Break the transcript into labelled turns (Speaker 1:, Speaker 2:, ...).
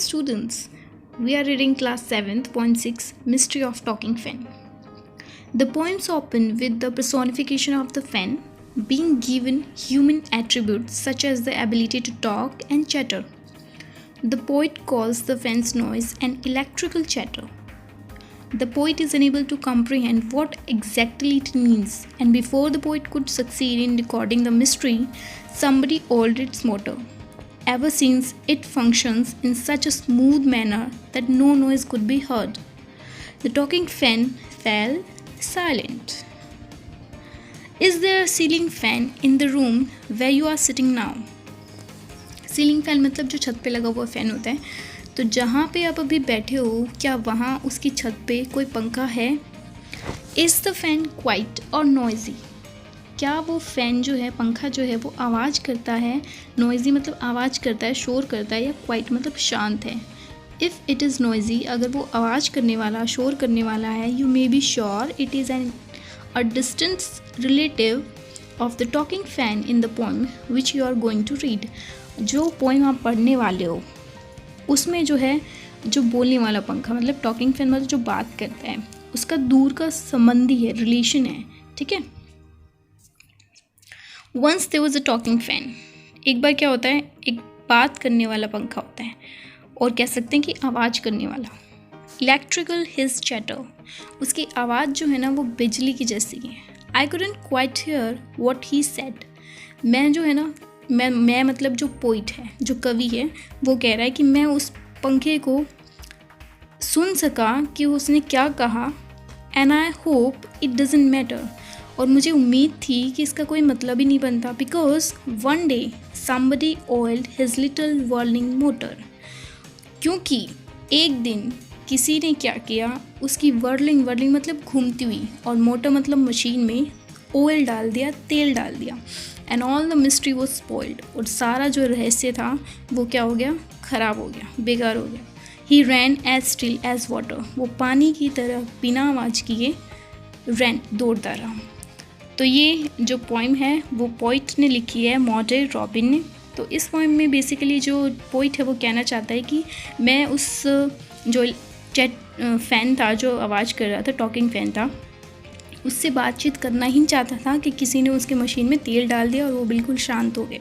Speaker 1: students, we are reading class 7.6 Mystery of Talking Fan. The poems open with the personification of the fan being given human attributes such as the ability to talk and chatter. The poet calls the fan's noise an electrical chatter. The poet is unable to comprehend what exactly it means, and before the poet could succeed in decoding the mystery, somebody altered its motor. Ever since, it functions in such a smooth manner that no noise could be heard. The talking fan fell silent. Is there a ceiling fan in the room where you are sitting now? Ceiling fan मतलब जो छत पे लगा हुआ fan होता है. तो जहाँ पे आप अभी बैठे हो, क्या वहाँ उसकी छत पे कोई पंखा है? इज़ द फैन क्वाइट और नॉइजी? क्या वो फ़ैन जो है, पंखा जो है, वो आवाज़ करता है? नॉइजी मतलब आवाज़ करता है, शोर करता है, या क्वाइट मतलब शांत है? इफ़ इट इज़ नॉइजी, अगर वो आवाज़ करने वाला, शोर करने वाला है, you may be sure it is a distant relative of the talking fan in the poem which you are going to read. जो पोइम आप पढ़ने वाले हो उसमें जो है, जो बोलने वाला पंखा मतलब टॉकिंग फैन मतलब जो बात करता है, उसका दूर का संबंधी है, रिलेशन है. ठीक है. Once there was a talking fan. एक बार क्या होता है, एक बात करने वाला पंखा होता है, और कह सकते हैं कि आवाज़ करने वाला. इलेक्ट्रिकल हिज चैटर, उसकी आवाज़ जो है ना वो बिजली की जैसी है. I couldn't quite here what he said. मैं जो है ना, मैं मतलब जो पोइट है, जो कवि है, वो कह रहा है कि मैं उस पंखे को सुन सका कि उसने क्या कहा. And I hope it doesn't matter, और मुझे उम्मीद थी कि इसका कोई मतलब ही नहीं बनता. Because one day somebody oiled his little whirling motor. क्योंकि एक दिन किसी ने क्या किया, उसकी वर्लिंग मतलब घूमती हुई, और मोटर मतलब मशीन में ऑयल डाल दिया, तेल डाल दिया. And all the mystery was spoiled, और सारा जो रहस्य था वो क्या हो गया, ख़राब हो गया, बेकार हो गया. ही रैन एज स्टिल एज वाटर, वो पानी की तरह बिना आवाज़ किए रैन, दौड़ता रहा. तो ये जो पोइम है वो पोइट ने लिखी है, मॉर्टे रॉबिन ने. तो इस पोइम में बेसिकली जो पोइट है वो कहना चाहता है कि मैं उस जो फ़ैन था, जो आवाज़ कर रहा था, टॉकिंग फ़ैन था, उससे बातचीत करना ही चाहता था कि किसी ने उसके मशीन में तेल डाल दिया और वो बिल्कुल शांत हो गए.